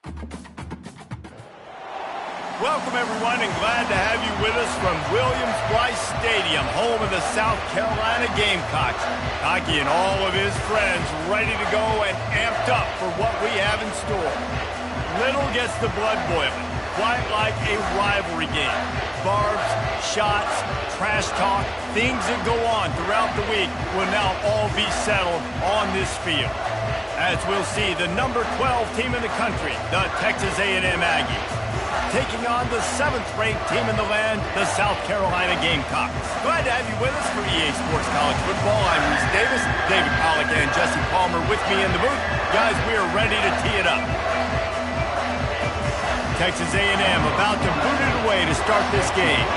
Welcome, everyone, and glad to have you with us from Williams-Brice Stadium, home of the South Carolina Gamecocks. Hockey and all of his friends ready to go and amped up for what we have in store. Little gets the blood boiling, quite like a rivalry game. Barbs, shots, trash talk, things that go on throughout the week will now all be settled on this field. As we'll see, the number 12 team in the country, the Texas A&M Aggies, taking on the 7th-ranked team in the land, the South Carolina Gamecocks. Glad to have you with us for EA Sports College Football. I'm Reese Davis, David Pollack, and Jesse Palmer with me in the booth. Guys, we are ready to tee it up. Texas A&M about to boot it away to start this game.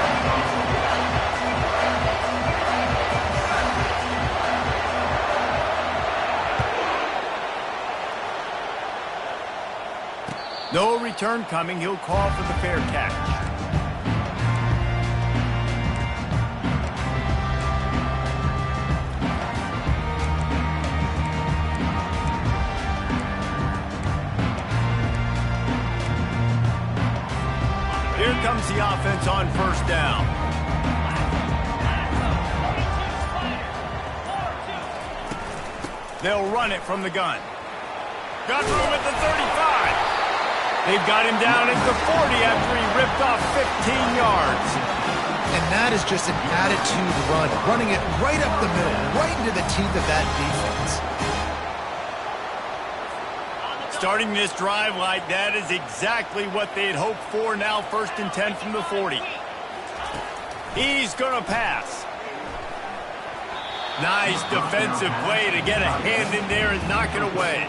No return coming. He'll call for the fair catch. Here comes the offense on first down. They'll run it from the gun. Got room at the 35. They've got him down at the 40 after he ripped off 15 yards. And that is just an attitude run, running it right up the middle, right into the teeth of that defense. Starting this drive like that is exactly what they'd hoped for. Now 1st and 10 from the 40. He's going to pass. Nice defensive play to get a hand in there and knock it away.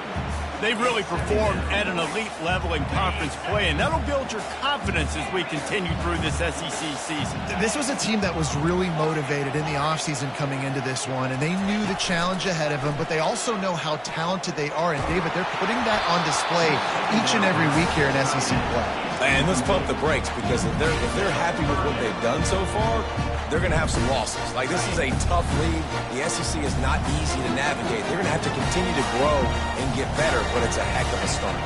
They've really performed at an elite level in conference play, and that'll build your confidence as we continue through this SEC season. This was a team that was really motivated in the offseason coming into this one, and they knew the challenge ahead of them, but they also know how talented they are. And, David, they're putting that on display each and every week here in SEC play. And let's pump the brakes, because if they're happy with what they've done so far, they're going to have some losses. Like, this is a tough league. The SEC is not easy to navigate. They're going to have to continue to grow and get better, but it's a heck of a start.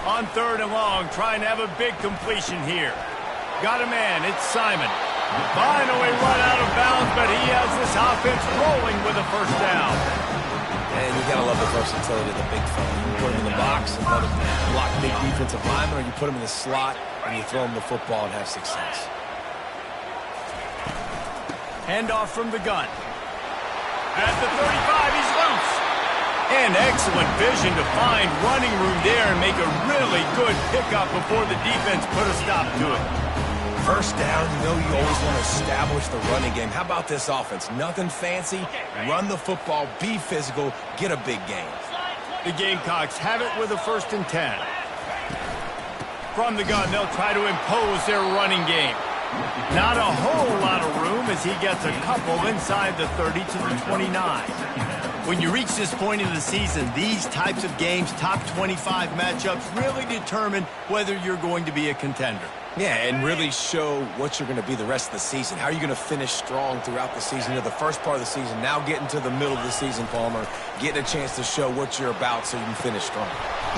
On 3rd and long, trying to have a big completion here. Got a man. It's Simon. Finally run out of bounds, but he has this offense rolling with a first down. And you got to love the versatility of the big fella. You put him in the box and let him block big defensive linemen, or you put him in the slot and you throw him the football and have success. Handoff from the gun. At the 35, he's loose. And excellent vision to find running room there and make a really good pickup before the defense put a stop to it. First down, you know you always want to establish the running game. How about this offense? Nothing fancy. Run the football, be physical, get a big gain. The Gamecocks have it with a 1st and 10. From the gun, they'll try to impose their running game. Not a whole lot of room as he gets a couple inside the 30 to the 29. When you reach this point in the season, these types of games, top 25 matchups, really determine whether you're going to be a contender. Yeah, and really show what you're going to be the rest of the season. How are you going to finish strong throughout the season? You know, the first part of the season, now getting to the middle of the season, Palmer, getting a chance to show what you're about so you can finish strong.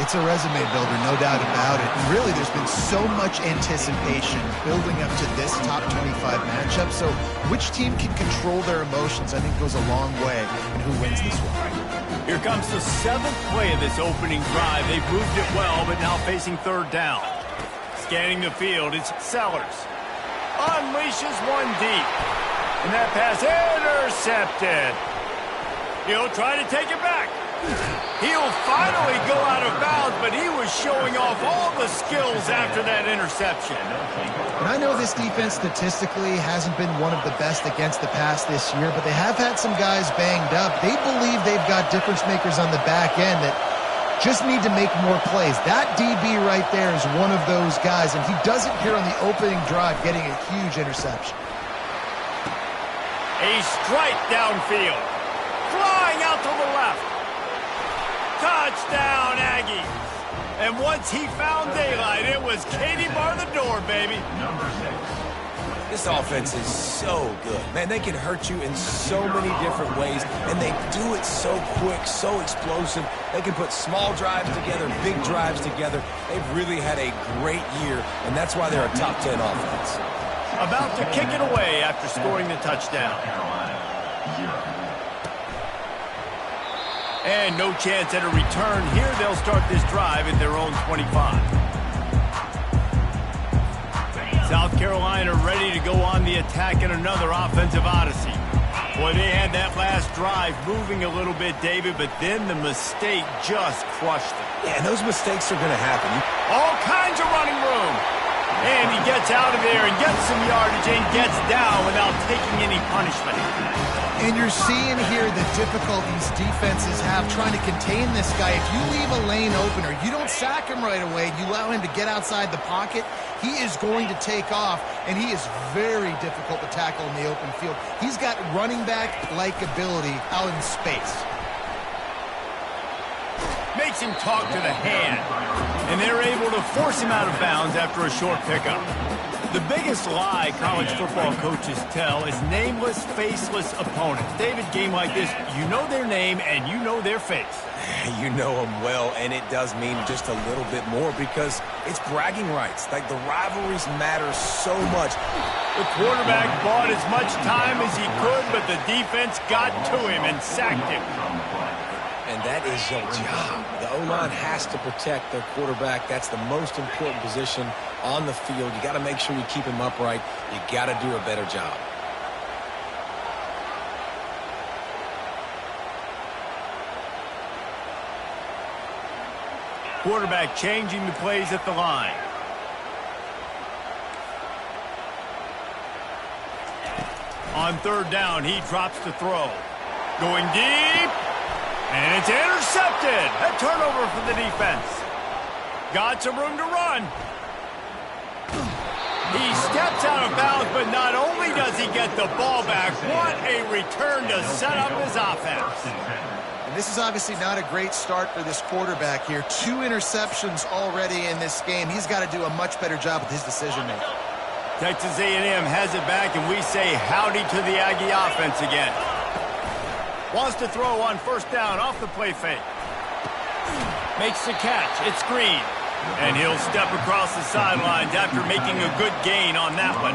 It's a resume builder, no doubt about it. And really, there's been so much anticipation building up to this top 25 matchup. So which team can control their emotions, I think, goes a long way in who wins this one. Here comes the 7th play of this opening drive. They've moved it well, but now facing 3rd down. Scanning the field, it's Sellers. Unleashes one deep. And that pass intercepted. He'll try to take it back. He'll finally go out of bounds, but he was showing off all the skills after that interception. And I know this defense statistically hasn't been one of the best against the pass this year, but they have had some guys banged up. They believe they've got difference makers on the back end that just need to make more plays. That DB right there is one of those guys, and he does it here on the opening drive, getting a huge interception. A strike downfield. Flying out to the left. Touchdown, Aggie. And once he found daylight, it was Katie bar the door, baby. This offense is so good. Man, they can hurt you in so many different ways, and they do it so quick, so explosive. They can put small drives together, big drives together. They've really had a great year, and that's why they're a top 10 offense. About to kick it away after scoring the touchdown. And no chance at a return here. They'll start this drive at their own 25. South Carolina ready to go on the attack in another offensive odyssey. Boy, they had that last drive moving a little bit, David, but then the mistake just crushed them. Yeah, and those mistakes are going to happen. All kinds of running room. And he gets out of there and gets some yardage and gets down without taking any punishment. And you're seeing here the difficulties defenses have trying to contain this guy. If you leave a lane open or you don't sack him right away, you allow him to get outside the pocket, he is going to take off, and he is very difficult to tackle in the open field. He's got running back-like ability out in space. Makes him talk to the hand, and they're able to force him out of bounds after a short pickup. The biggest lie college football coaches tell is nameless, faceless opponents. David, game like this, you know their name and you know their face. You know them well, and it does mean just a little bit more because it's bragging rights. Like, the rivalries matter so much. The quarterback bought as much time as he could, but the defense got to him and sacked him. And that is your job. The O-line has to protect their quarterback. That's the most important position on the field. You got to make sure you keep him upright. You got to do a better job. Quarterback changing the plays at the line. On third down, he drops to throw. Going deep. And it's intercepted. A turnover for the defense. Got some room to run. He steps out of bounds, but not only does he get the ball back, what a return to set up his offense. And this is obviously not a great start for this quarterback here. 2 interceptions already in this game. He's got to do a much better job with his decision-making. Texas A&M has it back, and we say howdy to the Aggie offense again. Wants to throw on first down off the play fake. Makes the catch. It's Green. And he'll step across the sidelines after making a good gain on that one.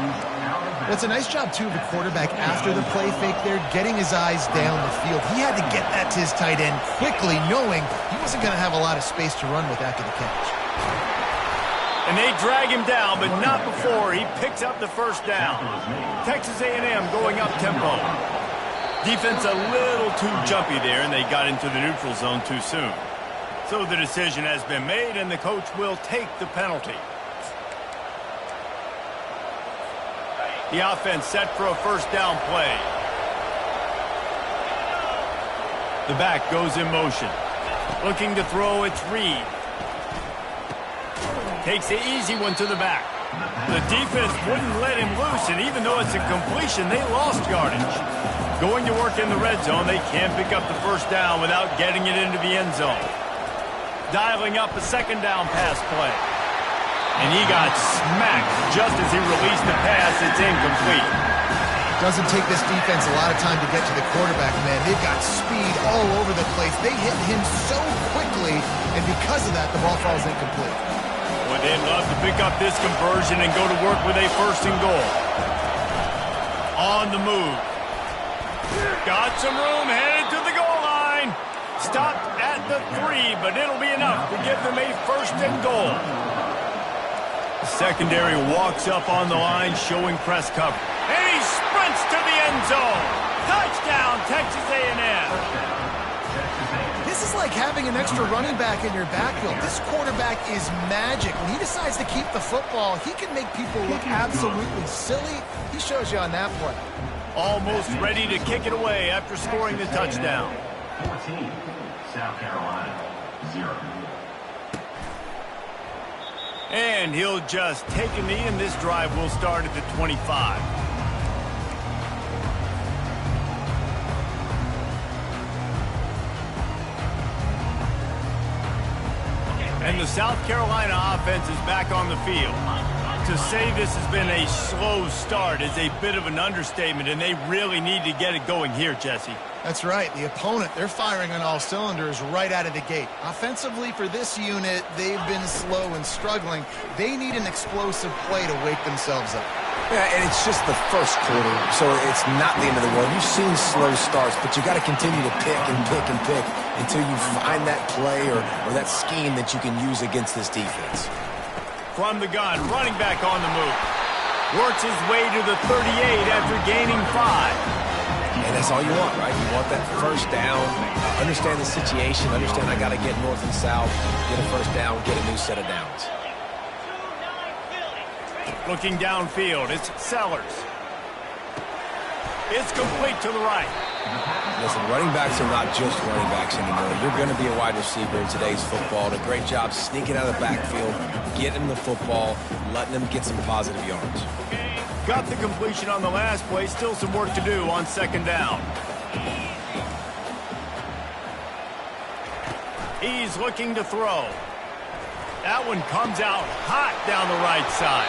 Well, it's a nice job, too, of the quarterback after the play fake there, getting his eyes down the field. He had to get that to his tight end quickly, knowing he wasn't going to have a lot of space to run with after the catch. And they drag him down, but not before he picks up the first down. Texas A&M going up tempo. Defense a little too jumpy there, and they got into the neutral zone too soon. So the decision has been made, and the coach will take the penalty. The offense set for a first down play. The back goes in motion. Looking to throw, it's Reed. Takes the easy one to the back. The defense wouldn't let him loose, and even though it's a completion, they lost yardage. Going to work in the red zone, they can't pick up the first down without getting it into the end zone. Dialing up a second down pass play. And he got smacked just as he released the pass. It's incomplete. Doesn't take this defense a lot of time to get to the quarterback, man. They've got speed all over the place. They hit him so quickly, and because of that, the ball falls incomplete. Boy, they'd love to pick up this conversion and go to work with a first and goal. On the move. Got some room, headed to the goal line. Stopped at the 3, but it'll be enough to give them a first and goal. The secondary walks up on the line, showing press cover. And he sprints to the end zone. Touchdown, Texas A&M. This is like having an extra running back in your backfield. This quarterback is magic. When he decides to keep the football, he can make people look absolutely silly. He shows you on that play. Almost ready to kick it away after scoring the touchdown. 14, South Carolina, 0. And he'll just take a knee, and this drive will start at the 25. And the South Carolina offense is back on the field. To say this has been a slow start is a bit of an understatement, and they really need to get it going here, Jesse. That's right. The opponent, they're firing on all cylinders right out of the gate. Offensively, for this unit, they've been slow and struggling. They need an explosive play to wake themselves up. Yeah, and it's just the first quarter, so it's not the end of the world. You've seen slow starts, but you got to continue to pick and pick and pick until you find that play or that scheme that you can use against this defense. From the gun, running back on the move. Works his way to the 38 after gaining 5. And that's all you want, right? You want that first down, understand the situation, understand I got to get north and south, get a first down, get a new set of downs. Looking downfield, it's Sellers. It's complete to the right. Listen, running backs are not just running backs anymore. You're going to be a wide receiver in today's football. A great job sneaking out of the backfield, getting the football, letting them get some positive yards. Got the completion on the last play. Still some work to do on second down. He's looking to throw. That one comes out hot down the right side.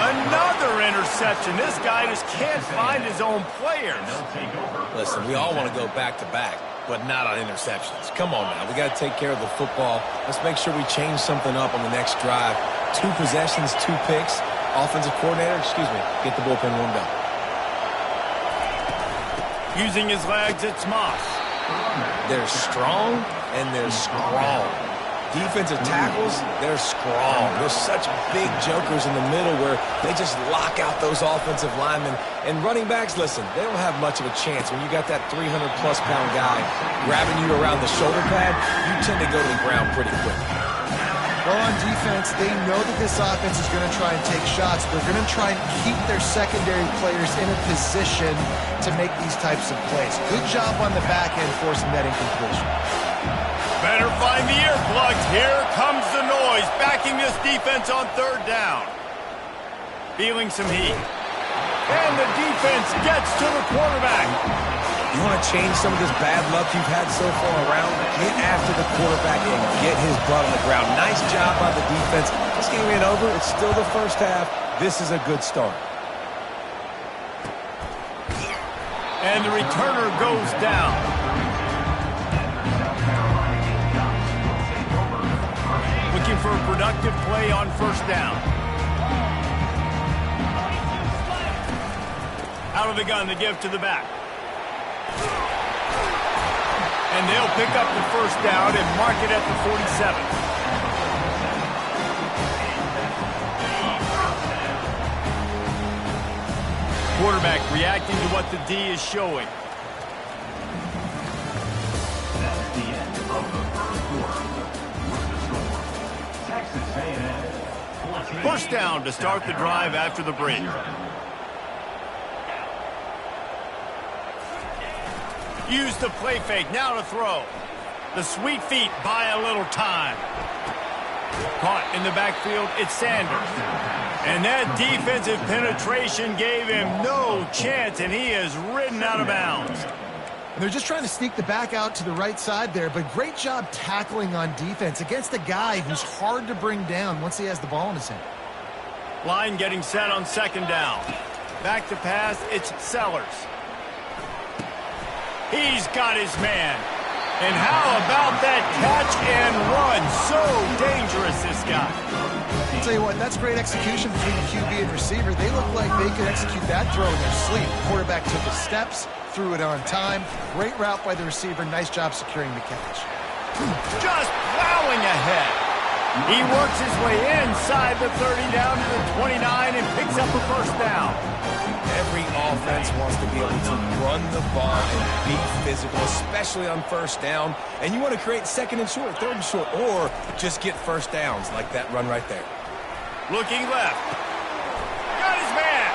Another interception. This guy just can't find his own players. Listen, we all want to go back-to-back, but not on interceptions. Come on now. We got to take care of the football. Let's make sure we change something up on the next drive. 2 possessions, 2 picks. Offensive coordinator, get the bullpen warmed up. Using his legs, it's Moss. They're strong and they're strong. Defensive tackles, they're strong. There's such big jokers in the middle where they just lock out those offensive linemen. And running backs, listen, they don't have much of a chance. When you got that 300-plus pound guy grabbing you around the shoulder pad, you tend to go to the ground pretty quick. Well, on defense, they know that this offense is going to try and take shots. They're going to try and keep their secondary players in a position to make these types of plays. Good job on the back end forcing that incompletion. Better find the earplugs. Here comes the noise, backing this defense on third down. Feeling some heat. And the defense gets to the quarterback. You want to change some of this bad luck you've had so far around? Get after the quarterback and get his butt on the ground. Nice job by the defense. This game ain't over. It's still the first half. This is a good start. And the returner goes down. Looking for a productive play on first down. Out of the gun to give to the back. And they'll pick up the first down and mark it at the 47. Quarterback reacting to what the D is showing. That's the end of the first quarter. With the score, Texas A&M 14. First down to start the drive after the break. Use the play fake, now to throw. The sweet feet buy a little time. Caught in the backfield, it's Sanders. And that defensive penetration gave him no chance, and he is ridden out of bounds. And they're just trying to sneak the back out to the right side there, but great job tackling on defense against a guy who's hard to bring down once he has the ball in his hand. Line getting set on second down. Back to pass, it's Sellers. He's got his man. And how about that catch and run? So dangerous, this guy. I'll tell you what, that's great execution between the QB and receiver. They look like they could execute that throw in their sleep. Quarterback took his steps, threw it on time. Great route by the receiver. Nice job securing the catch. Just plowing ahead. He works his way inside the 30 down to the 29 and picks up a first down. Every offense wants to be able to run the ball and be physical, especially on first down. And you want to create second and short, third and short, or just get first downs like that run right there. Looking left. Got his man.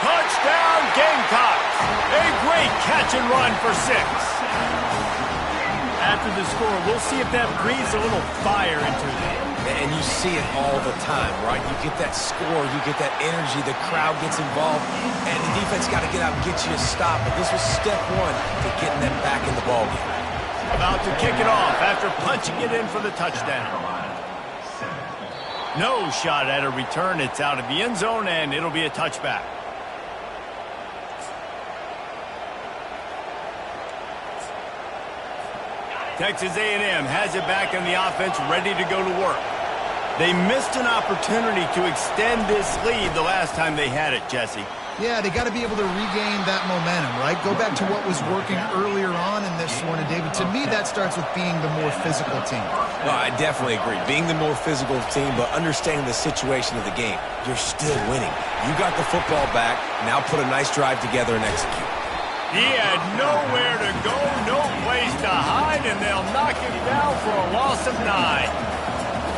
Touchdown Gamecocks. A great catch and run for 6. After the score, we'll see if that breathes a little fire into them. And you see it all the time, right? You get that score, you get that energy, the crowd gets involved, and the defense got to get out and get you a stop. But this was step 1 to getting them back in the ballgame. About to kick it off after punching it in for the touchdown. No shot at a return. It's out of the end zone, and it'll be a touchback. Texas A&M has it back in the offense, ready to go to work. They missed an opportunity to extend this lead the last time they had it, Jesse. Yeah, they got to be able to regain that momentum, right? Go back to what was working earlier on in this one. And, David, to me, that starts with being the more physical team. No, I definitely agree. Being the more physical team, but understanding the situation of the game. You're still winning. You got the football back. Now put a nice drive together and execute. He had nowhere to go, no place to hide, and they'll knock him down for a loss of 9.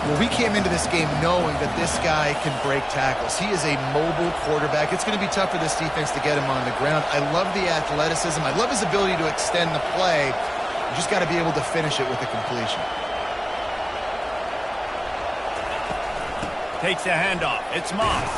Well, we came into this game knowing that this guy can break tackles. He is a mobile quarterback. It's going to be tough for this defense to get him on the ground. I love the athleticism. I love his ability to extend the play. You just got to be able to finish it with a completion. Takes the handoff. It's Moss.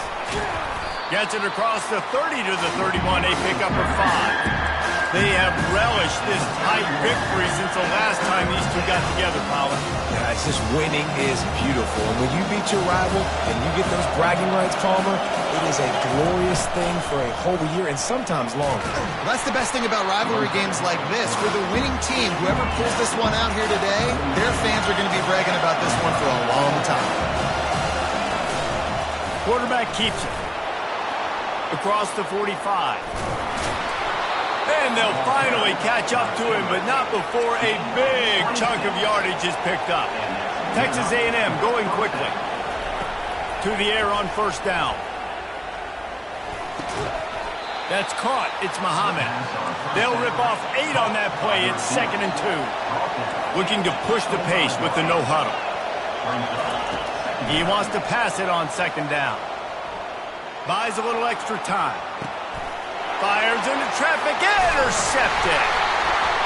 Gets it across the 30 to the 31. A pickup of 5. They have relished this tight victory since the last time these two got together, Powell. Yeah, it's just winning is beautiful. And when you beat your rival and you get those bragging rights, Palmer, it is a glorious thing for a whole year and sometimes longer. Well, that's the best thing about rivalry games like this. For the winning team, whoever pulls this one out here today, their fans are going to be bragging about this one for a long time. Quarterback keeps it. Across the 45. And they'll finally catch up to him, but not before a big chunk of yardage is picked up. Texas A&M going quickly. To the air on first down. That's caught. It's Muhammad. They'll rip off 8 on that play. It's 2nd and 2. Looking to push the pace with the no huddle. He wants to pass it on 2nd down. Buys a little extra time. Fires into traffic, intercepted.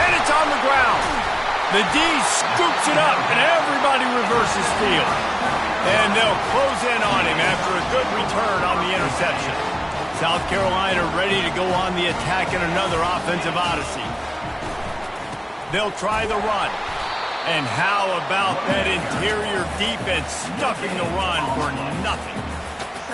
And it's on the ground. The D scoops it up, and everybody reverses field. And they'll close in on him after a good return on the interception. South Carolina ready to go on the attack in another offensive odyssey. They'll try the run. And how about that interior defense stuffing the run for nothing?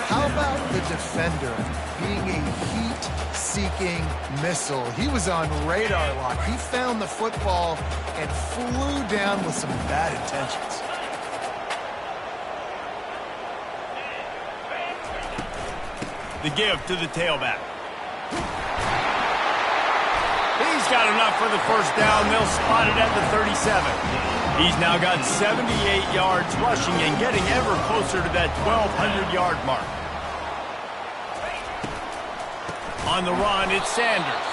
How about the defender being a heat-seeking missile? He was on radar lock. He found the football and flew down with some bad intentions. The give to the tailback. He's got enough for the first down. They'll spot it at the 37. He's now got 78 yards rushing and getting ever closer to that 1,200-yard mark. On the run, it's Sanders.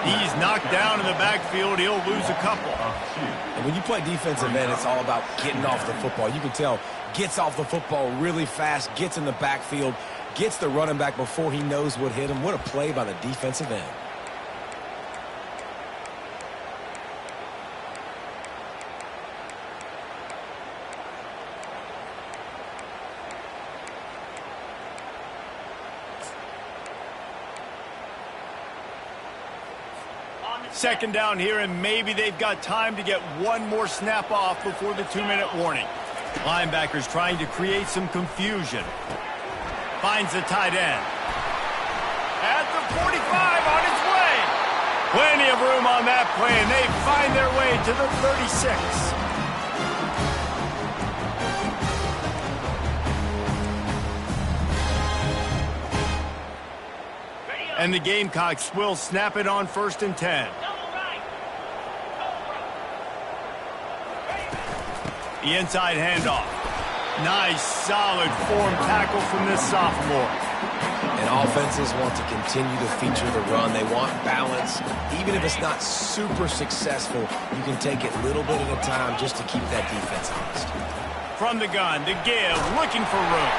He's knocked down in the backfield. He'll lose a couple. And when you play defensive end, it's all about getting off the football. You can tell, gets off the football really fast, gets in the backfield, gets the running back before he knows what hit him. What a play by the defensive end. Second down here, and maybe they've got time to get one more snap off before the 2-minute warning. Linebackers trying to create some confusion. Finds the tight end. At the 45, on its way. Plenty of room on that play, and they find their way to the 36. And the Gamecocks will snap it on 1st and 10. The inside handoff. Nice, solid form tackle from this sophomore. And offenses want to continue to feature the run. They want balance. Even if it's not super successful, you can take it little bit at a time just to keep that defense honest. From the gun, the give, looking for room.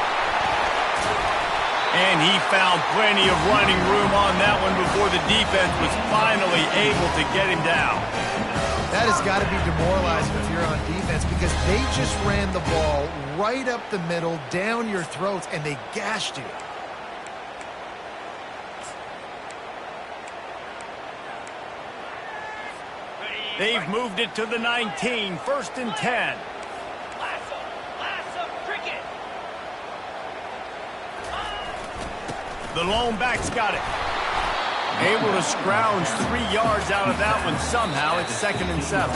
And he found plenty of running room on that one before the defense was finally able to get him down. That has got to be demoralizing if you're on defense because they just ran the ball right up the middle, down your throats, and they gashed you. They've moved it to the 19, 1st and 10. The lone back's got it. Able to scrounge 3 yards out of that one somehow. It's 2nd and 7.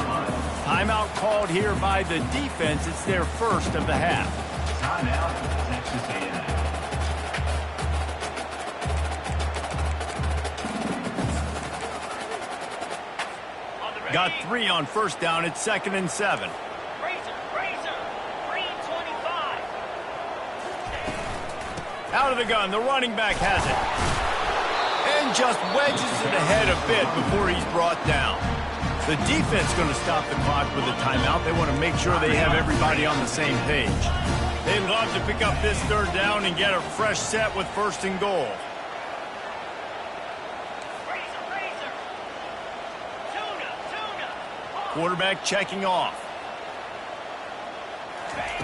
Timeout called here by the defense. It's their first of the half. Timeout, Texas A&M. Got 3 on first down. It's 2nd and 7. Out of the gun, the running back has it. And just wedges it ahead a bit before he's brought down. The defense going to stop the clock with a timeout. They want to make sure they have everybody on the same page. They'd love to pick up this 3rd down and get a fresh set with 1st and goal. Quarterback checking off.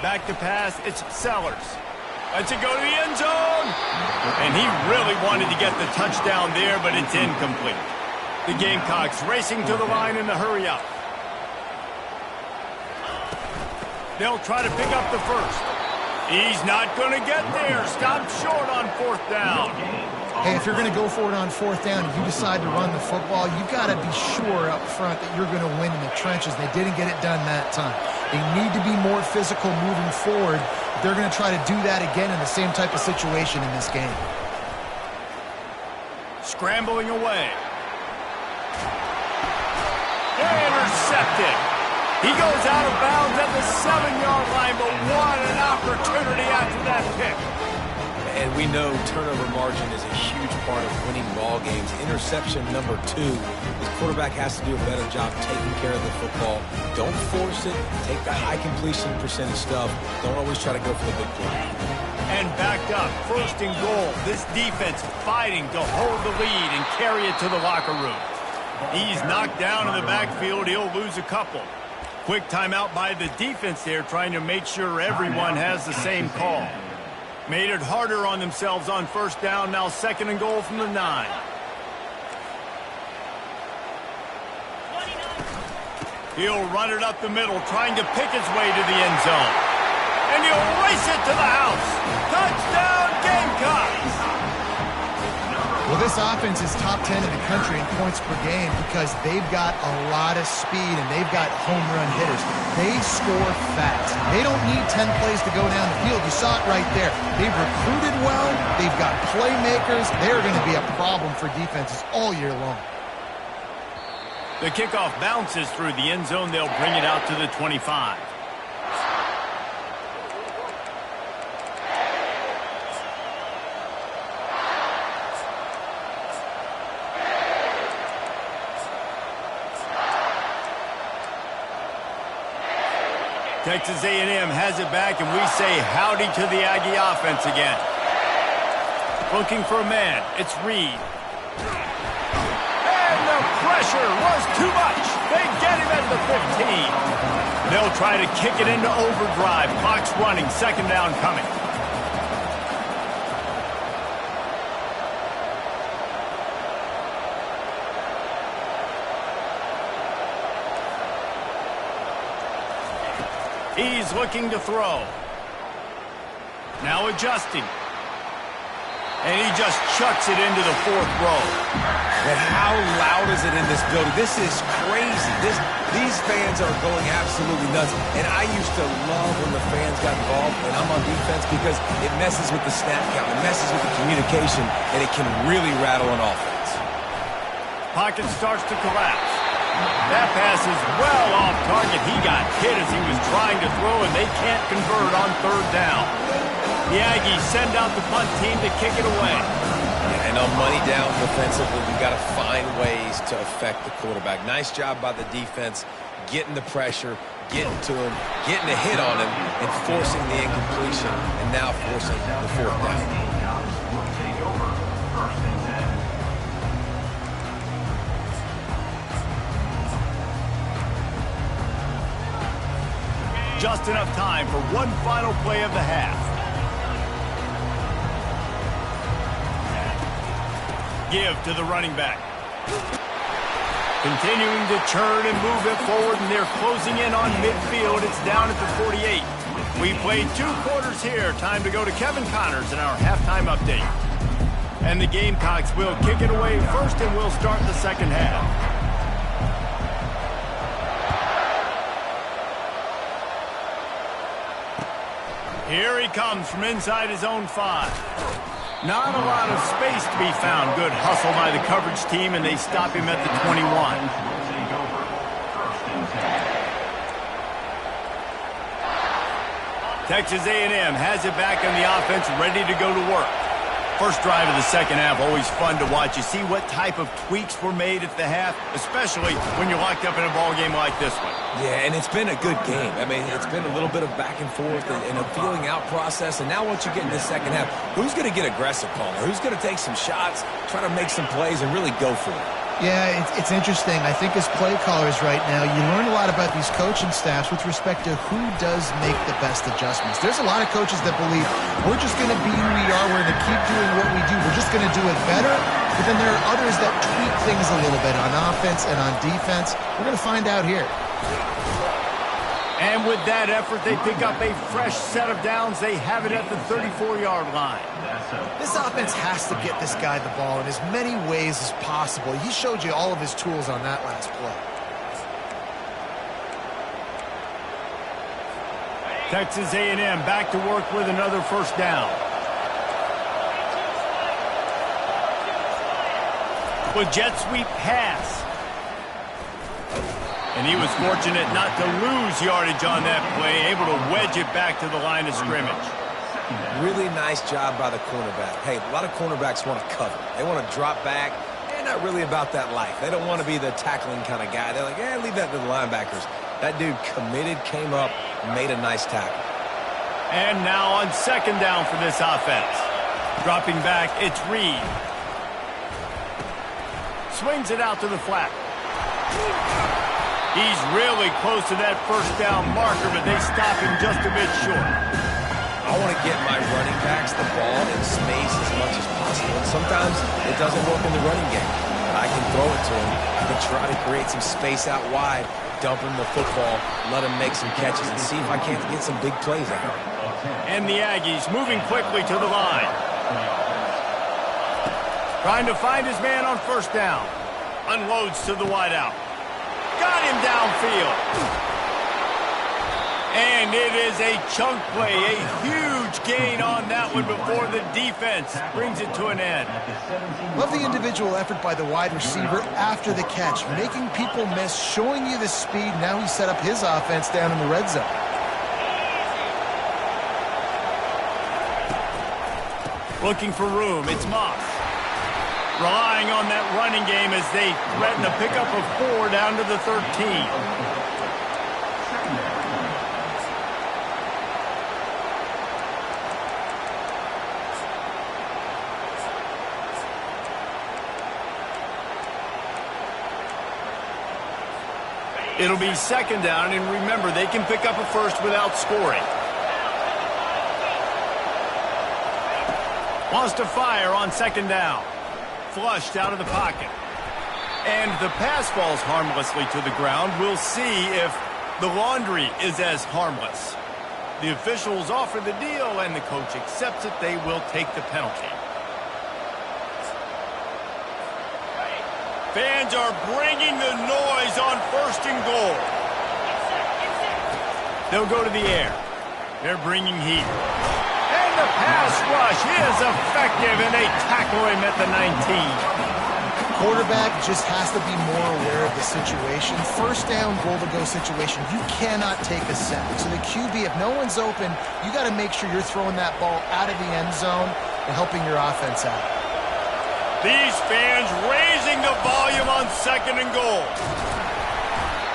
Back to pass, it's Sellers. Lets it go to the end zone. And he really wanted to get the touchdown there, but it's incomplete. The Gamecocks racing to the line in the hurry up. They'll try to pick up the first. He's not going to get there. Stopped short on 4th down. Hey, if you're going to go for it on 4th down, if you decide to run the football, you got to be sure up front that you're going to win in the trenches. They didn't get it done that time. They need to be more physical moving forward. They're going to try to do that again in the same type of situation in this game. Scrambling away. Intercepted. He goes out of bounds at the 7-yard line, but what an opportunity after that pick. And we know turnover margin is a huge part of winning ball games. Interception number 2. His quarterback has to do a better job taking care of the football. Don't force it. Take the high completion percentage stuff. Don't always try to go for the big play. And backed up, 1st and goal. This defense fighting to hold the lead and carry it to the locker room. He's knocked down in the backfield. He'll lose a couple. Quick timeout by the defense there, trying to make sure everyone has the same call. Made it harder on themselves on 1st down. Now 2nd and goal from the 9. He'll run it up the middle, trying to pick his way to the end zone. And he'll race it to the house. Touchdown, Gamecocks! Well, this offense is top 10 in the country in points per game because they've got a lot of speed and they've got home run hitters. They score fast. They don't need 10 plays to go down the field. You saw it right there. They've recruited well. They've got playmakers. They're going to be a problem for defenses all year long. The kickoff bounces through the end zone. They'll bring it out to the 25. Texas A&M has it back, and we say howdy to the Aggie offense again. Looking for a man. It's Reed. And the pressure was too much. They get him at the 15. They'll try to kick it into overdrive. Clock's running. 2nd down coming. He's looking to throw. Now adjusting. And he just chucks it into the 4th row. And how loud is it in this building? This is crazy. These fans are going absolutely nuts. And I used to love when the fans got involved, and I'm on defense, because it messes with the snap count. It messes with the communication, and it can really rattle an offense. Pocket starts to collapse. That pass is well off target. He got hit as he was trying to throw, and they can't convert on 3rd down. The Aggies send out the punt team to kick it away. Yeah, and on money down defensively, you've got to find ways to affect the quarterback. Nice job by the defense, getting the pressure, getting to him, getting a hit on him, and forcing the incompletion, and now forcing the 4th down. Will take over 1st and 10. Just enough time for one final play of the half. Give to the running back. Continuing to churn and move it forward, and they're closing in on midfield. It's down at the 48. We played 2 quarters here. Time to go to Kevin Connors in our halftime update. And the Gamecocks will kick it away first, and we'll start the second half. Here he comes from inside his own 5. Not a lot of space to be found. Good hustle by the coverage team, and they stop him at the 21. Texas A&M has it back on the offense, ready to go to work. First drive of the second half, always fun to watch. You see what type of tweaks were made at the half, especially when you're locked up in a ball game like this one. Yeah, and it's been a good game. I mean, it's been a little bit of back and forth and a feeling out process. And now once you get in the second half, who's going to get aggressive, Palmer? Who's going to take some shots, try to make some plays, and really go for it? Yeah, it's interesting. I think as play callers right now, you learn a lot about these coaching staffs with respect to who does make the best adjustments. There's a lot of coaches that believe we're just going to be who we are. We're going to keep doing what we do. We're just going to do it better. But then there are others that tweak things a little bit on offense and on defense. We're going to find out here. And with that effort, they pick up a fresh set of downs. They have it at the 34-yard line. This offense has to get this guy the ball in as many ways as possible. He showed you all of his tools on that last play. Texas A&M back to work with another first down. With jet sweep pass. And he was fortunate not to lose yardage on that play, able to wedge it back to the line of scrimmage. Really nice job by the cornerback. Hey, a lot of cornerbacks want to cover. They want to drop back. They're not really about that life. They don't want to be the tackling kind of guy. They're like, yeah, leave that to the linebackers. That dude committed, came up, and made a nice tackle. And now on second down for this offense. Dropping back, it's Reed. Swings it out to the flat. He's really close to that first down marker, but they stop him just a bit short. I want to get my running backs the ball in space as much as possible. And sometimes it doesn't work in the running game. But I can throw it to him. I can try to create some space out wide, dump him the football, let him make some catches, and see if I can't get some big plays out. And the Aggies moving quickly to the line. Trying to find his man on first down. Unloads to the wideout. Got him downfield. And it is a chunk play, a huge gain on that one before the defense brings it to an end. Love the individual effort by the wide receiver after the catch, making people miss, showing you the speed. Now he set up his offense down in the red zone. Looking for room, it's Moss. Relying on that running game as they threaten a pickup of 4 down to the 13. It'll be second down, and remember, they can pick up a first without scoring. Wants to fire on second down. Flushed out of the pocket. And the pass falls harmlessly to the ground. We'll see if the laundry is as harmless. The officials offer the deal, and the coach accepts it. They will take the penalty. Fans are bringing the noise on first and goal. They'll go to the air. They're bringing heat. And the pass rush is effective, and they tackle him at the 19. Quarterback just has to be more aware of the situation. First down, goal-to-go situation. You cannot take a sack. So the QB, if no one's open, you got to make sure you're throwing that ball out of the end zone and helping your offense out. These fans raising the volume on second and goal.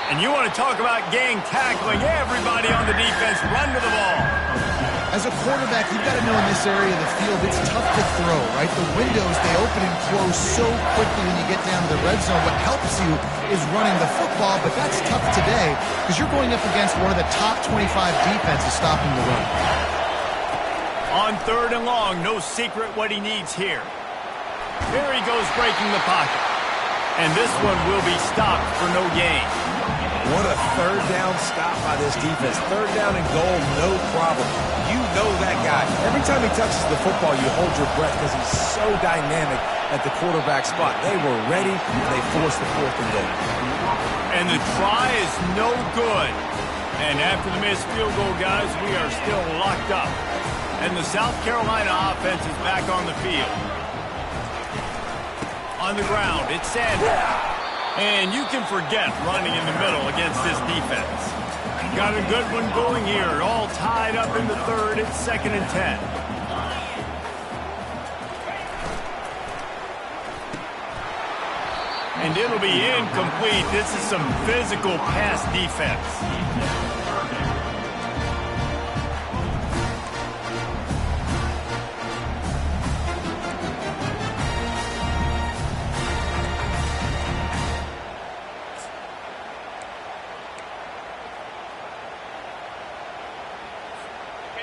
And you want to talk about gang tackling. Everybody on the defense run to the ball. As a quarterback, you've got to know in this area of the field, it's tough to throw, right? The windows, they open and close so quickly when you get down to the red zone. What helps you is running the football, but that's tough today because you're going up against one of the top 25 defenses stopping the run. On third and long, no secret what he needs here. Here he goes breaking the pocket. And this one will be stopped for no gain. What a third down stop by this defense. Third down and goal, no problem. You know that guy. Every time he touches the football, you hold your breath because he's so dynamic at the quarterback spot. They were ready, and they forced the 4th and goal. And the try is no good. And after the missed field goal, guys, we are still locked up. And the South Carolina offense is back on the field. On the ground, it's Sanders. And you can forget running in the middle against this defense. Got a good one going here. All tied up in the 3rd. It's 2nd and 10. And it'll be incomplete. This is some physical pass defense.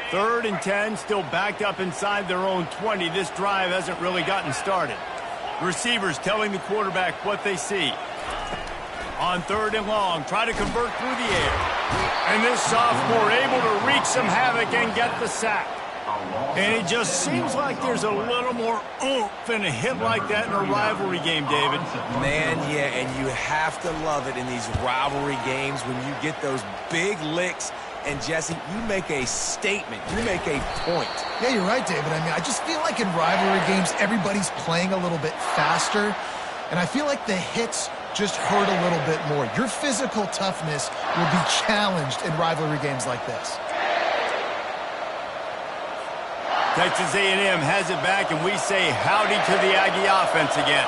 Third and 10, still backed up inside their own 20. This drive hasn't really gotten started. Receivers telling the quarterback what they see. On 3rd and long, try to convert through the air. And this sophomore able to wreak some havoc and get the sack. And it just seems like there's a little more oomph in a hit like that in a rivalry game, David. Man, yeah, and you have to love it in these rivalry games when you get those big licks. And, Jesse, you make a statement. You make a point. Yeah, you're right, David. I mean, I just feel like in rivalry games, everybody's playing a little bit faster. And I feel like the hits just hurt a little bit more. Your physical toughness will be challenged in rivalry games like this. Texas A&M has it back, and we say howdy to the Aggie offense again.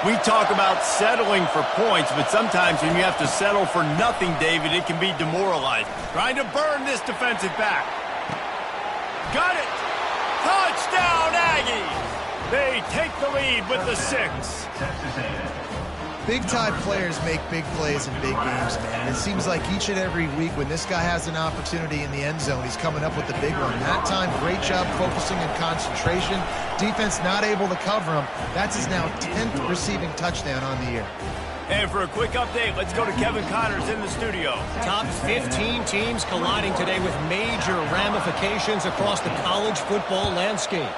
We talk about settling for points, but sometimes when you have to settle for nothing, David, it can be demoralizing. Trying to burn this defensive back. Got it! Touchdown, Aggies! They take the lead with the 6. Big-time players make big plays in big games, man. It seems like each and every week when this guy has an opportunity in the end zone, he's coming up with the big one. That time, great job focusing and concentration. Defense not able to cover him. That's his now 10th receiving touchdown on the year. And for a quick update, let's go to Kevin Connors in the studio. Top 15 teams colliding today with major ramifications across the college football landscape.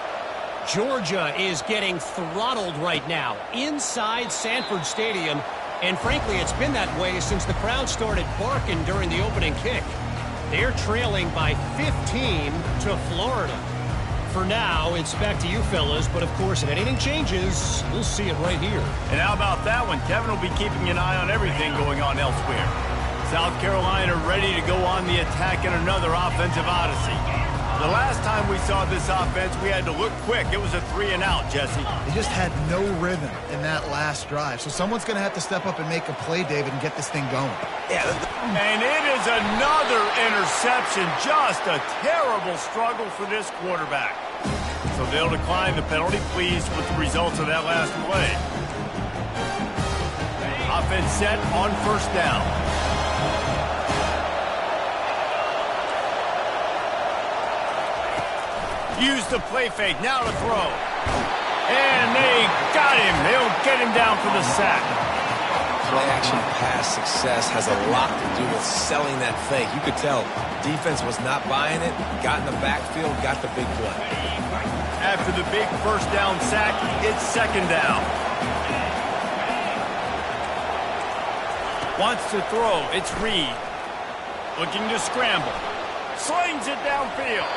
Georgia is getting throttled right now inside Sanford Stadium, and frankly, it's been that way since the crowd started barking during the opening kick. They're trailing by 15 to Florida. For now, it's back to you fellas, but of course, if anything changes, we'll see it right here. And how about that one? Kevin will be keeping an eye on everything going on elsewhere. South Carolina ready to go on the attack in another offensive odyssey. The last time we saw this offense, we had to look quick. It was a 3-and-out, Jesse. They just had no rhythm in that last drive. So someone's going to have to step up and make a play, David, and get this thing going. Yeah. And it is another interception. Just a terrible struggle for this quarterback. So they'll decline the penalty, pleased with the results of that last play. Offense set on 1st down. Use the play fake, now to throw. And they got him. They'll get him down for the sack. Play-action pass success has a lot to do with selling that fake. You could tell defense was not buying it, got in the backfield, got the big play. After the big 1st down sack, it's 2nd down. Wants to throw, it's Reed. Looking to scramble. Slings it downfield.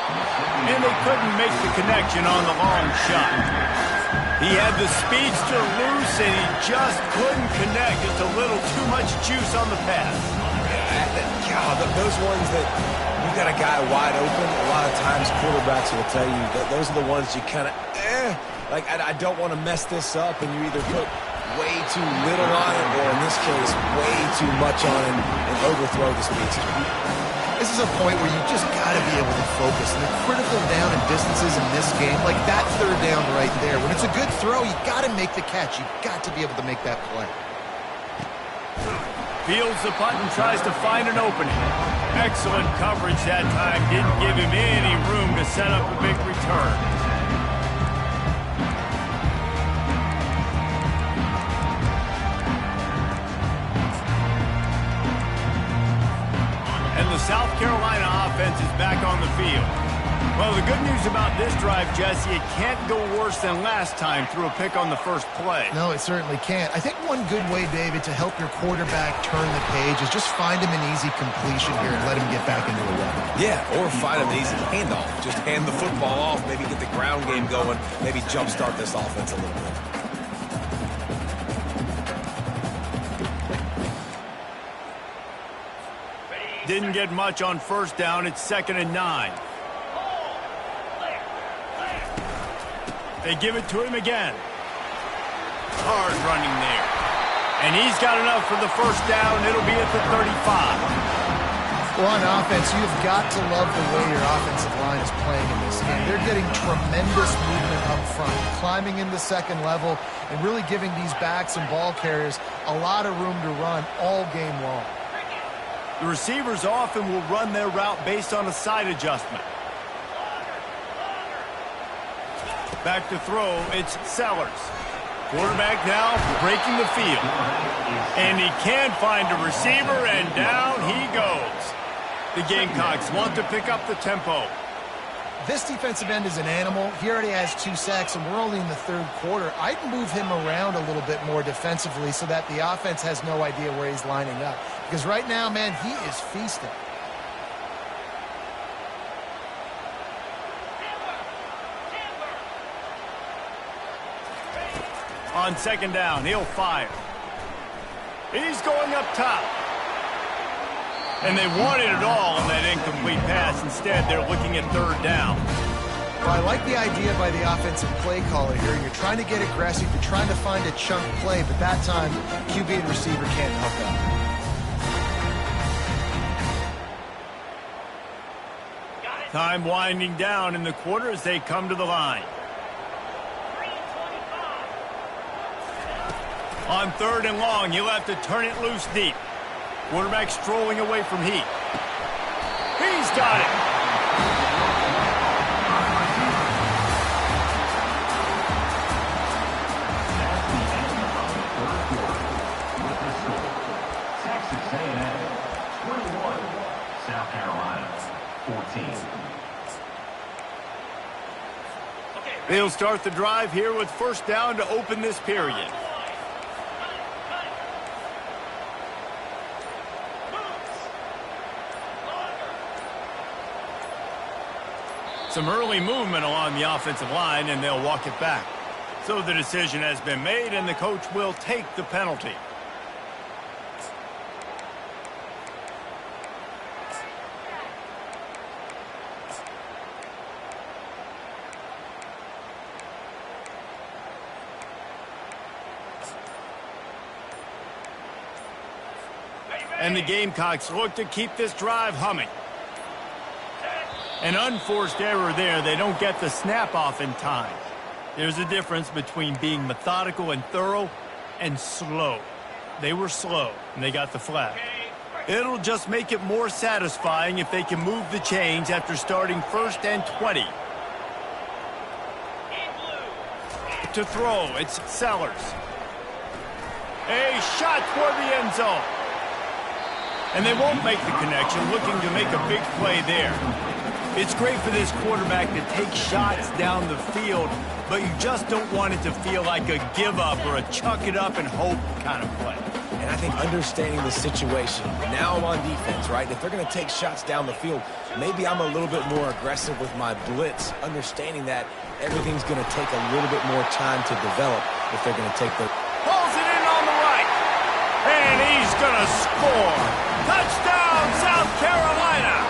And they couldn't make the connection on the long shot. He had the speedster loose, and he just couldn't connect. Just a little too much juice on the pass. God, those ones that you got a guy wide open, a lot of times quarterbacks will tell you that those are the ones you kind of, like I don't want to mess this up, and you either put way too little on it, or in this case, way too much on it and overthrow the speedster. This is a point where you just got to be able to focus. And the critical down and distances in this game, like that 3rd down right there, when it's a good throw, you got to make the catch. You've got to be able to make that play. Fields the punt and tries to find an opening. Excellent coverage that time. Didn't give him any room to set up a big return. defense is back on the field. Well, the good news about this drive, Jesse, it can't go worse than last time through a pick on the first play. No, it certainly can't. I think one good way, David, to help your quarterback turn the page is just find him an easy completion here and let him get back into a run. Yeah, or find him an easy handoff. Just hand the football off, maybe get the ground game going, maybe jumpstart this offense a little bit. Didn't get much on first down. It's 2nd and 9. They give it to him again. Hard running there. And he's got enough for the first down. It'll be at the 35. Well, on offense, you've got to love the way your offensive line is playing in this game. They're getting tremendous movement up front, climbing in the second level, and really giving these backs and ball carriers a lot of room to run all game long. The receivers often will run their route based on a side adjustment. Back to throw, it's Sellers. Quarterback now breaking the field. And he can find a receiver, and down he goes. The Gamecocks want to pick up the tempo. This defensive end is an animal. He already has 2 sacks, and we're only in the third quarter. I'd move him around a little bit more defensively so that the offense has no idea where he's lining up. Because right now, man, he is feasting. On 2nd down, he'll fire. He's going up top. And they wanted it all on that incomplete pass. Instead, they're looking at 3rd down. Well, I like the idea by the offensive play caller here. You're trying to get aggressive. You're trying to find a chunk play, but that time, QB and receiver can't hook up. Time winding down in the quarter as they come to the line. On 3rd and long, he'll have to turn it loose deep. Quarterback strolling away from Heat. He's got it. Texas A&M 21, South Carolina 14. They'll start the drive here with first down to open this period. Some early movement along the offensive line, and they'll walk it back. So the decision has been made, and the coach will take the penalty. And the Gamecocks look to keep this drive humming. An unforced error there. They don't get the snap off in time. There's a difference between being methodical and thorough and slow. They were slow, and they got the flag. It'll just make it more satisfying if they can move the chains after starting 1st and 20. To throw, it's Sellers. A shot toward the end zone. And they won't make the connection, looking to make a big play there. It's great for this quarterback to take shots down the field, but you just don't want it to feel like a give-up or a chuck-it-up and hope kind of play. And I think understanding the situation, now I'm on defense, right? If they're going to take shots down the field, maybe I'm a little bit more aggressive with my blitz, understanding that everything's going to take a little bit more time to develop if they're going to take the... Pulls it in on the right, and he's going to score. Touchdown, South Carolina!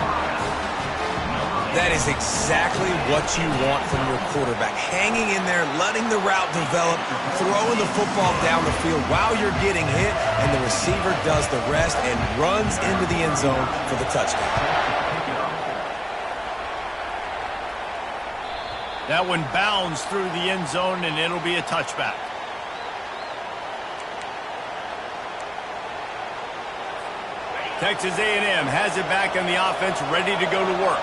That is exactly what you want from your quarterback. Hanging in there, letting the route develop, throwing the football down the field while you're getting hit, and the receiver does the rest and runs into the end zone for the touchdown. That one bounds through the end zone, and it'll be a touchback. Texas A&M has it back on the offense, ready to go to work.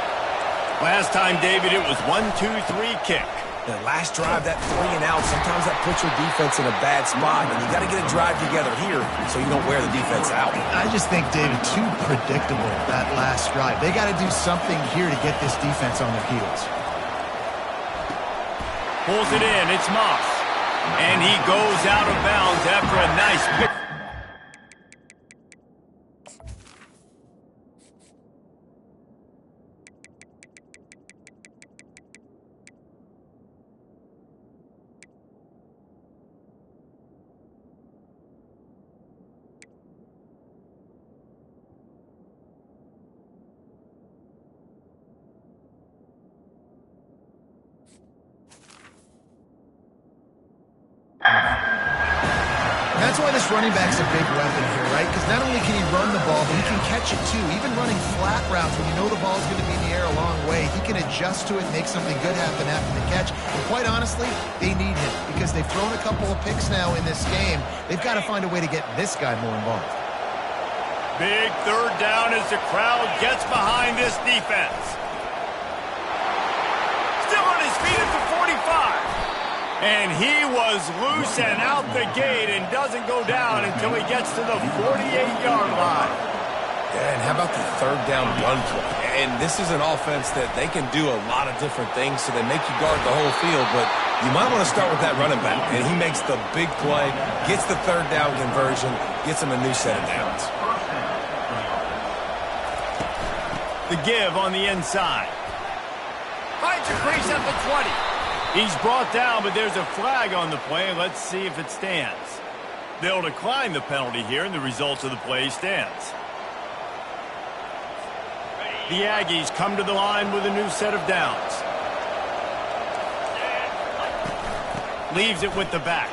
Last time, David, it was 1-2-3 kick. The last drive, that 3 and out, sometimes that puts your defense in a bad spot, and you got to get a drive together here so you don't wear the defense out. I just think, David, too predictable, that last drive. They got to do something here to get this defense on their heels. Pulls it in. It's Moss. And he goes out of bounds after a nice pick. That's why this running back's a big weapon here, right? Because not only can he run the ball, but he can catch it too. Even running flat routes when you know the ball's going to be in the air a long way, he can adjust to it and make something good happen after the catch. And quite honestly, they need him because they've thrown a couple of picks now in this game. They've got to find a way to get this guy more involved. Big third down as the crowd gets behind this defense. Still on his feet at the 45. And he was loose and out the gate and doesn't go down until he gets to the 48-yard line. Yeah, and how about the third down run play? And this is an offense that they can do a lot of different things, so they make you guard the whole field, but you might want to start with that running back. And he makes the big play, gets the third down conversion, gets him a new set of downs. The give on the inside. Finds a crease at the 20. He's brought down, but there's a flag on the play. Let's see if it stands. They'll decline the penalty here, and the result of the play stands. The Aggies come to the line with a new set of downs. Leaves it with the back.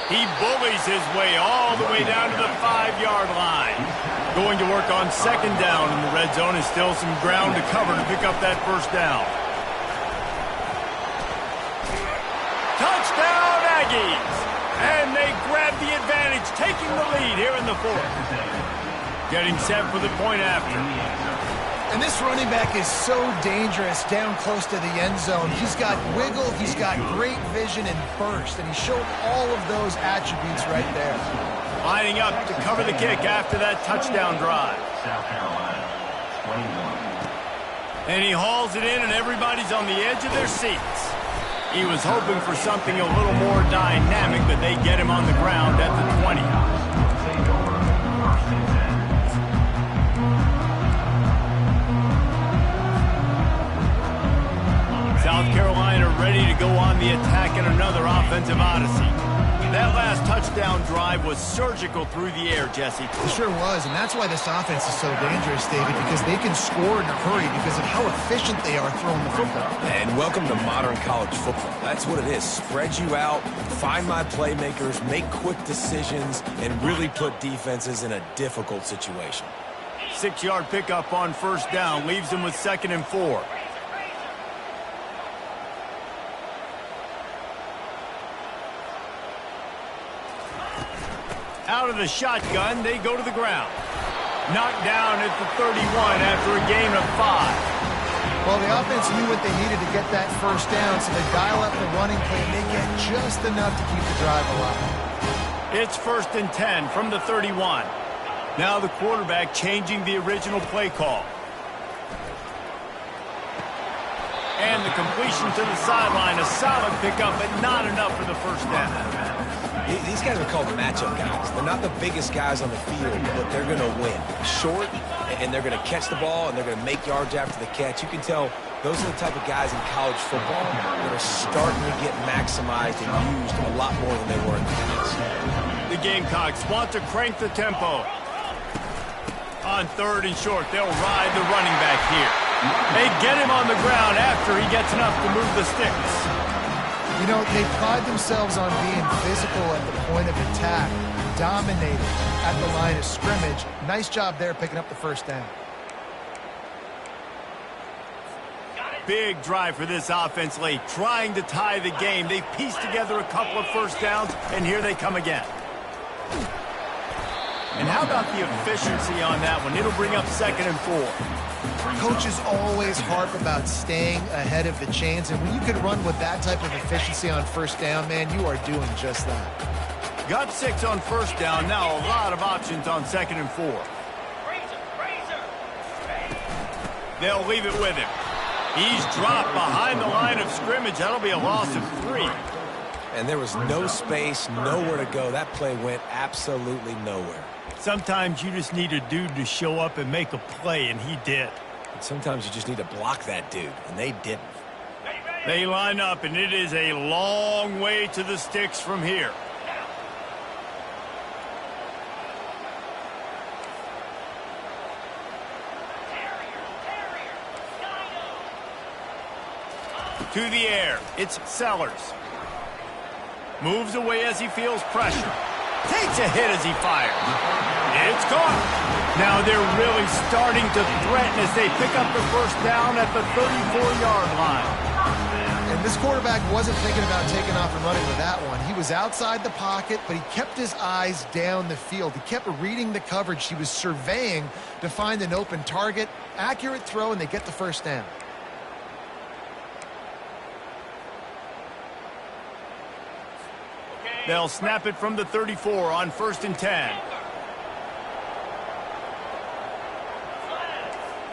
He bullies his way all the way down to the 5-yard line. Going to work on second down in the red zone, and still some ground to cover to pick up that first down. Touchdown, Aggies! And they grab the advantage, taking the lead here in the fourth. Getting set for the point after. And this running back is so dangerous down close to the end zone. He's got wiggle, he's got great vision and burst, and he showed all of those attributes right there. Lining up to cover the kick after that touchdown drive. South Carolina, 21. And he hauls it in, and everybody's on the edge of their seats. He was hoping for something a little more dynamic, but they get him on the ground at the 20. South Carolina ready to go on the attack in another offensive odyssey. That last touchdown drive was surgical through the air, Jesse. It sure was, and that's why this offense is so dangerous, David, because they can score in a hurry because of how efficient they are throwing the football. And welcome to modern college football. That's what it is. Spread you out, find my playmakers, make quick decisions, and really put defenses in a difficult situation. 6-yard pickup on first down leaves them with 2nd and 4. Out of the shotgun, they go to the ground. Knocked down at the 31 after a gain of 5. Well, the offense knew what they needed to get that first down, so they dial up the running play, and they get just enough to keep the drive alive. It's 1st and 10 from the 31. Now the quarterback changing the original play call. And the completion to the sideline, a solid pickup, but not enough for the first down. These guys are called matchup guys. They're not the biggest guys on the field, but they're going to win. Short, and they're going to catch the ball, and they're going to make yards after the catch. You can tell those are the type of guys in college football that are starting to get maximized and used a lot more than they were in the past. The Gamecocks want to crank the tempo. On 3rd and short, they'll ride the running back here. They get him on the ground after he gets enough to move the sticks. You know, they pride themselves on being physical at the point of attack, dominating at the line of scrimmage. Nice job there picking up the first down. Big drive for this offense late, trying to tie the game. They've pieced together a couple of first downs, and here they come again. And how about the efficiency on that one? It'll bring up 2nd and 4. Coaches always harp about staying ahead of the chains, and when you can run with that type of efficiency on first down, man, you are doing just that. Got 6 on first down. Now a lot of options on 2nd and 4. They'll leave it with him. He's dropped behind the line of scrimmage. That'll be a loss of 3. And there was no space, nowhere to go. That play went absolutely nowhere. Sometimes you just need a dude to show up and make a play, and he did. And sometimes you just need to block that dude, and they didn't. They line up, and it is a long way to the sticks from here. To the air, it's Sellers. Moves away as he feels pressure. Takes a hit as he fires. It's caught. Now they're really starting to threaten as they pick up the first down at the 34-yard line. And this quarterback wasn't thinking about taking off and running with that one. He was outside the pocket, but he kept his eyes down the field. He kept reading the coverage. He was surveying to find an open target. Accurate throw, and they get the first down. They'll snap it from the 34 on 1st and 10.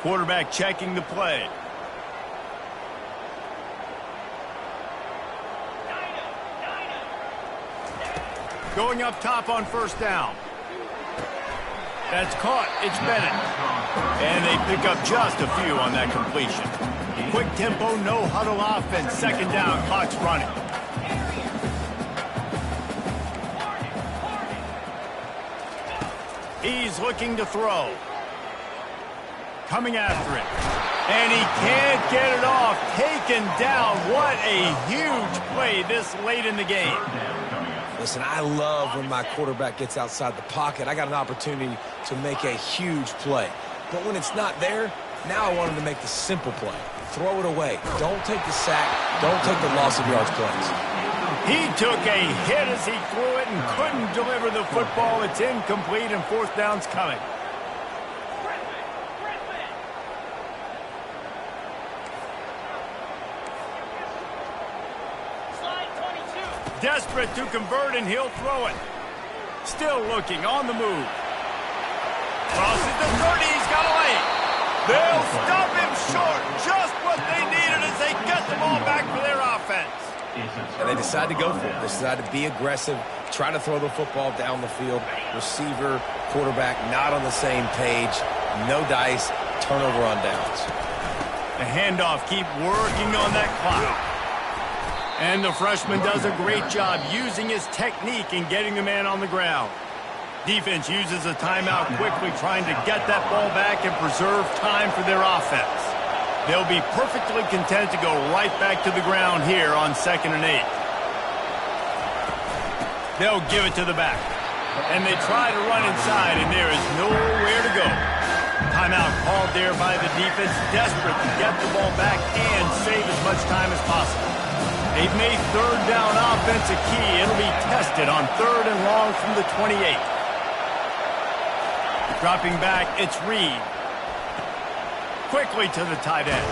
Quarterback checking the play. Going up top on first down. That's caught. It's Bennett. And they pick up just a few on that completion. Quick tempo, no huddle offense. 2nd down, clock's running. He's looking to throw. Coming after it. And he can't get it off. Taken down. What a huge play this late in the game. Listen, I love when my quarterback gets outside the pocket. I got an opportunity to make a huge play. But when it's not there, now I want him to make the simple play. Throw it away. Don't take the sack. Don't take the loss of yards plays. He took a hit as he threw it and couldn't deliver the football. It's incomplete and 4th down's coming. Desperate to convert, and he'll throw it. Still looking, on the move. Crosses the 30, he's got a lane. They'll stop him short. Just what they needed as they get the ball back for their offense. And they decide to go for it. They decide to be aggressive, try to throw the football down the field. Receiver, quarterback, not on the same page. No dice, turnover on downs. The handoff, keep working on that clock. And the freshman does a great job using his technique and getting the man on the ground. Defense uses a timeout quickly, trying to get that ball back and preserve time for their offense. They'll be perfectly content to go right back to the ground here on 2nd and 8. They'll give it to the back. And they try to run inside, and there is nowhere to go. Timeout called there by the defense, desperate to get the ball back and save as much time as possible. They've made 3rd down offense a key. It'll be tested on 3rd and long from the 28. Dropping back, it's Reed. Quickly to the tight end.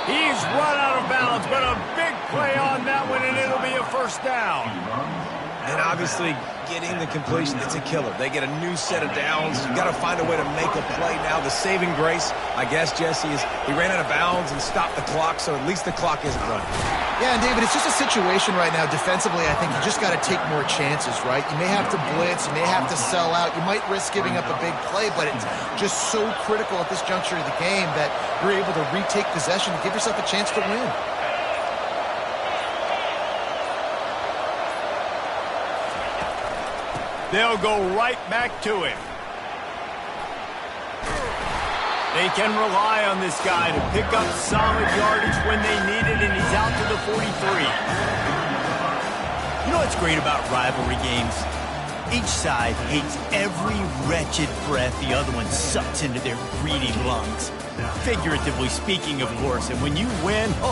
He's run out of bounds, but a big play on that one, and it'll be a 1st down. And obviously, getting the completion, it's a killer. They get a new set of downs. You've got to find a way to make a play now. The saving grace, I guess, Jesse, is he ran out of bounds and stopped the clock, so at least the clock isn't running. Yeah, and David, it's just a situation right now defensively. I think you just got to take more chances, right? You may have to blitz, you may have to sell out, you might risk giving up a big play, but it's just so critical at this juncture of the game that you're able to retake possession to give yourself a chance to win. They'll go right back to him. They can rely on this guy to pick up solid yardage when they need it, and he's out to the 43. You know what's great about rivalry games? Each side hates every wretched breath the other one sucks into their greedy lungs. Figuratively speaking, of course, and when you win, oh,